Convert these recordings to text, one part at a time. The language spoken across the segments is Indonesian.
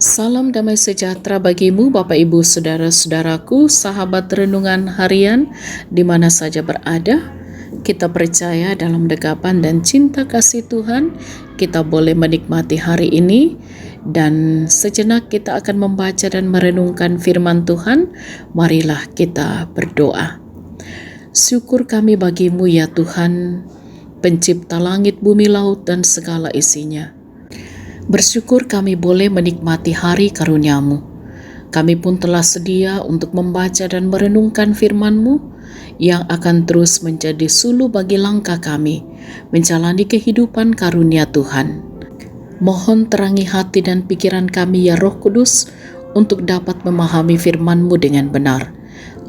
Salam damai sejahtera bagimu Bapak Ibu Saudara-saudaraku, sahabat renungan harian di mana saja berada. Kita percaya dalam dekapan dan cinta kasih Tuhan, kita boleh menikmati hari ini dan sejenak kita akan membaca dan merenungkan firman Tuhan. Marilah kita berdoa. Syukur kami bagimu ya Tuhan, pencipta langit, bumi, laut, dan segala isinya. Bersyukur kami boleh menikmati hari karunia-Mu. Kami pun telah sedia untuk membaca dan merenungkan firman-Mu yang akan terus menjadi suluh bagi langkah kami menjalani kehidupan karunia Tuhan. Mohon terangi hati dan pikiran kami ya Roh Kudus untuk dapat memahami firman-Mu dengan benar.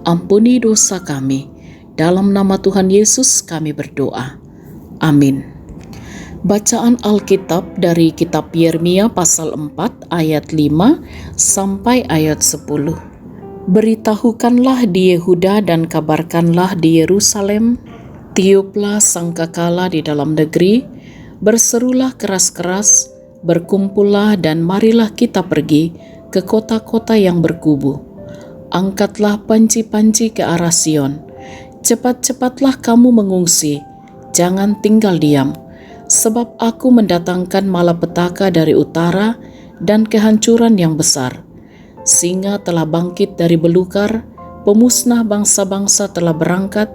Ampuni dosa kami. Dalam nama Tuhan Yesus kami berdoa. Amin. Bacaan Alkitab dari kitab Yeremia pasal 4 ayat 5 sampai ayat 10. Beritahukanlah di Yehuda dan kabarkanlah di Yerusalem, tiuplah sangkakala di dalam negeri, berserulah keras-keras, berkumpullah dan marilah kita pergi ke kota-kota yang berkubu. Angkatlah panci-panci ke arah Sion, cepat-cepatlah kamu mengungsi, jangan tinggal diam. Sebab aku mendatangkan malapetaka dari utara dan kehancuran yang besar. Singa telah bangkit dari belukar, pemusnah bangsa-bangsa telah berangkat,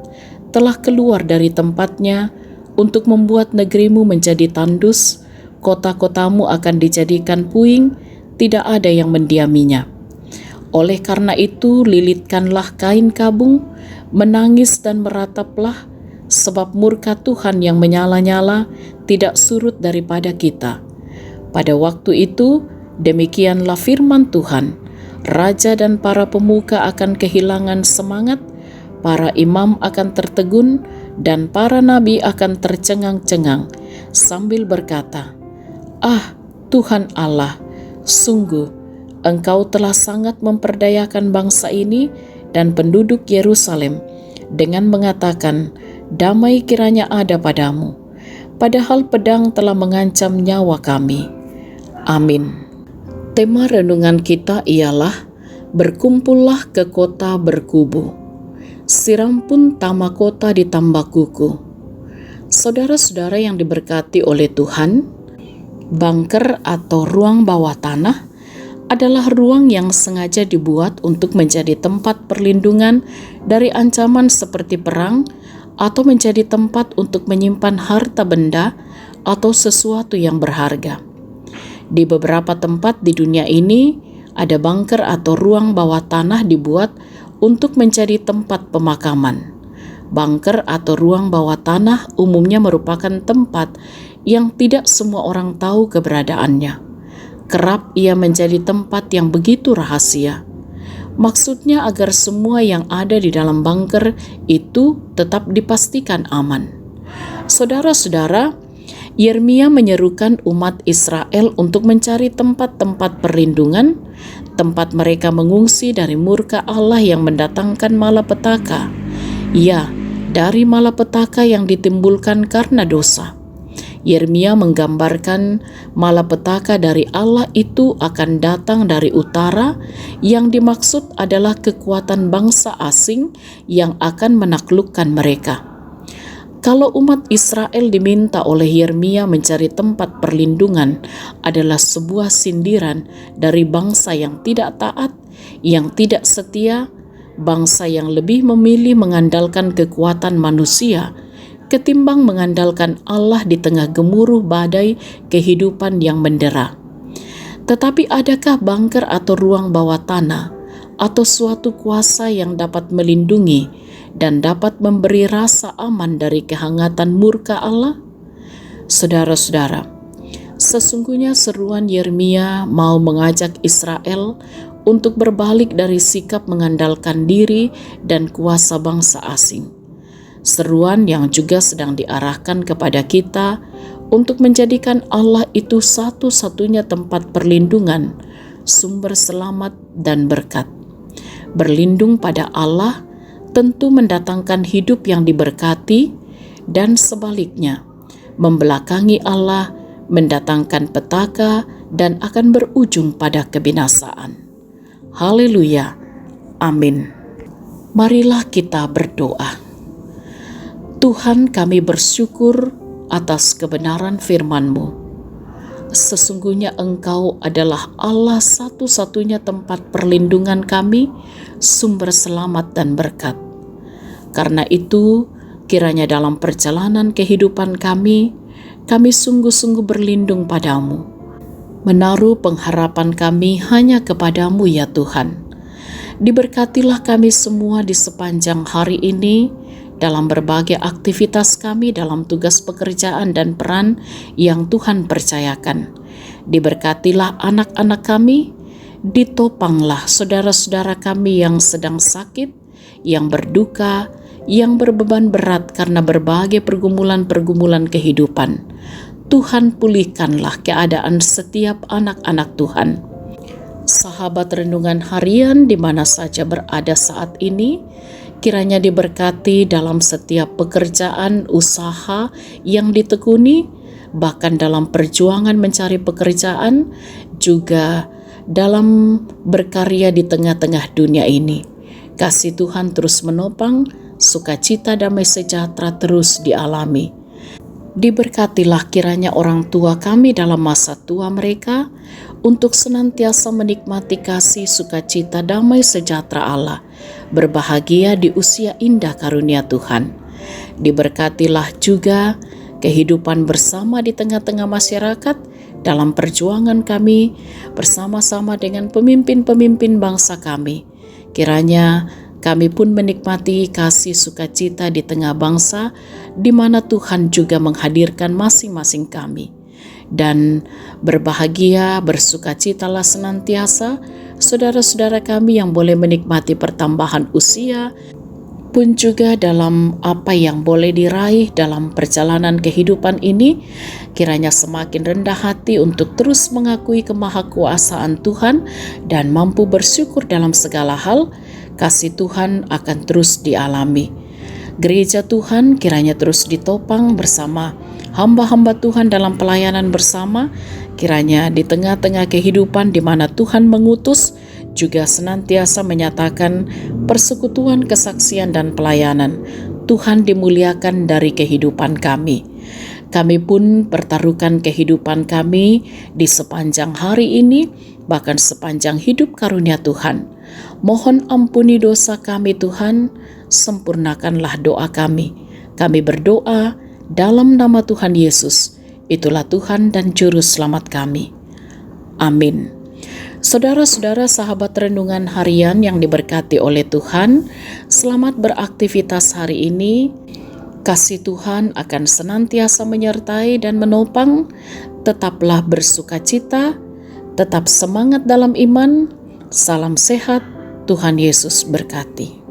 telah keluar dari tempatnya untuk membuat negerimu menjadi tandus, kota-kotamu akan dijadikan puing, tidak ada yang mendiaminya. Oleh karena itu, lilitkanlah kain kabung, menangis dan merataplah, sebab murka Tuhan yang menyala-nyala tidak surut daripada kita. Pada waktu itu, demikianlah firman Tuhan, raja dan para pemuka akan kehilangan semangat, para imam akan tertegun, dan para nabi akan tercengang-cengang, sambil berkata, "Ah, Tuhan Allah, sungguh Engkau telah sangat memperdayakan bangsa ini dan penduduk Yerusalem, dengan mengatakan, damai kiranya ada padamu, padahal pedang telah mengancam nyawa kami." Amin. Tema renungan kita ialah berkumpullah ke kota berkubu. Siram pun tama kota ditambah kuku. Saudara-saudara yang diberkati oleh Tuhan, bunker atau ruang bawah tanah adalah ruang yang sengaja dibuat untuk menjadi tempat perlindungan dari ancaman seperti perang, atau menjadi tempat untuk menyimpan harta benda atau sesuatu yang berharga. Di beberapa tempat di dunia ini, ada bunker atau ruang bawah tanah dibuat untuk menjadi tempat pemakaman. Bunker atau ruang bawah tanah umumnya merupakan tempat yang tidak semua orang tahu keberadaannya. Kerap ia menjadi tempat yang begitu rahasia. Maksudnya agar semua yang ada di dalam bunker itu tetap dipastikan aman. Saudara-saudara, Yeremia menyerukan umat Israel untuk mencari tempat-tempat perlindungan, tempat mereka mengungsi dari murka Allah yang mendatangkan malapetaka. Ya, dari malapetaka yang ditimbulkan karena dosa. Yeremia menggambarkan malapetaka dari Allah itu akan datang dari utara, yang dimaksud adalah kekuatan bangsa asing yang akan menaklukkan mereka. Kalau umat Israel diminta oleh Yeremia mencari tempat perlindungan adalah sebuah sindiran dari bangsa yang tidak taat, yang tidak setia, bangsa yang lebih memilih mengandalkan kekuatan manusia ketimbang mengandalkan Allah di tengah gemuruh badai kehidupan yang mendera. Tetapi adakah bunker atau ruang bawah tanah atau suatu kuasa yang dapat melindungi dan dapat memberi rasa aman dari kehangatan murka Allah? Saudara-saudara, sesungguhnya seruan Yeremia mau mengajak Israel untuk berbalik dari sikap mengandalkan diri dan kuasa bangsa asing. Seruan yang juga sedang diarahkan kepada kita untuk menjadikan Allah itu satu-satunya tempat perlindungan, sumber selamat dan berkat. Berlindung pada Allah tentu mendatangkan hidup yang diberkati, dan sebaliknya, membelakangi Allah mendatangkan petaka dan akan berujung pada kebinasaan. Haleluya. Amin. Marilah kita berdoa. Tuhan, kami bersyukur atas kebenaran firman-Mu. Sesungguhnya Engkau adalah Allah satu-satunya tempat perlindungan kami, sumber selamat dan berkat. Karena itu, kiranya dalam perjalanan kehidupan kami sungguh-sungguh berlindung padamu. Menaruh pengharapan kami hanya kepadamu ya Tuhan. Diberkatilah kami semua di sepanjang hari ini, dalam berbagai aktivitas kami dalam tugas pekerjaan dan peran yang Tuhan percayakan. Diberkatilah anak-anak kami, ditopanglah saudara-saudara kami yang sedang sakit, yang berduka, yang berbeban berat karena berbagai pergumulan-pergumulan kehidupan. Tuhan, pulihkanlah keadaan setiap anak-anak Tuhan. Sahabat renungan harian di mana saja berada saat ini, kiranya diberkati dalam setiap pekerjaan, usaha yang ditekuni, bahkan dalam perjuangan mencari pekerjaan, juga dalam berkarya di tengah-tengah dunia ini. Kasih Tuhan terus menopang, sukacita damai sejahtera terus dialami. Diberkatilah kiranya orang tua kami dalam masa tua mereka, untuk senantiasa menikmati kasih, sukacita, damai sejahtera Allah, berbahagia di usia indah karunia Tuhan. Diberkatilah juga kehidupan bersama di tengah-tengah masyarakat dalam perjuangan kami bersama-sama dengan pemimpin-pemimpin bangsa kami. Kiranya kami pun menikmati kasih sukacita di tengah bangsa, di mana Tuhan juga menghadirkan masing-masing kami. Dan berbahagia, bersukacitalah senantiasa saudara-saudara kami yang boleh menikmati pertambahan usia, pun juga dalam apa yang boleh diraih dalam perjalanan kehidupan ini, kiranya semakin rendah hati untuk terus mengakui kemahakuasaan Tuhan dan mampu bersyukur dalam segala hal. Kasih Tuhan akan terus dialami. Gereja Tuhan kiranya terus ditopang bersama hamba-hamba Tuhan dalam pelayanan bersama. Kiranya di tengah-tengah kehidupan di mana Tuhan mengutus, juga senantiasa menyatakan persekutuan, kesaksian, dan pelayanan. Tuhan dimuliakan dari kehidupan kami. Kami pun pertaruhkan kehidupan kami di sepanjang hari ini, bahkan sepanjang hidup karunia Tuhan. Mohon ampuni dosa kami Tuhan, sempurnakanlah doa kami. Kami berdoa dalam nama Tuhan Yesus, itulah Tuhan dan Juru Selamat kami. Amin. Saudara-saudara sahabat renungan harian yang diberkati oleh Tuhan, selamat beraktivitas hari ini. Kasih Tuhan akan senantiasa menyertai dan menopang. Tetaplah bersukacita, tetap semangat dalam iman. Salam sehat, Tuhan Yesus berkati.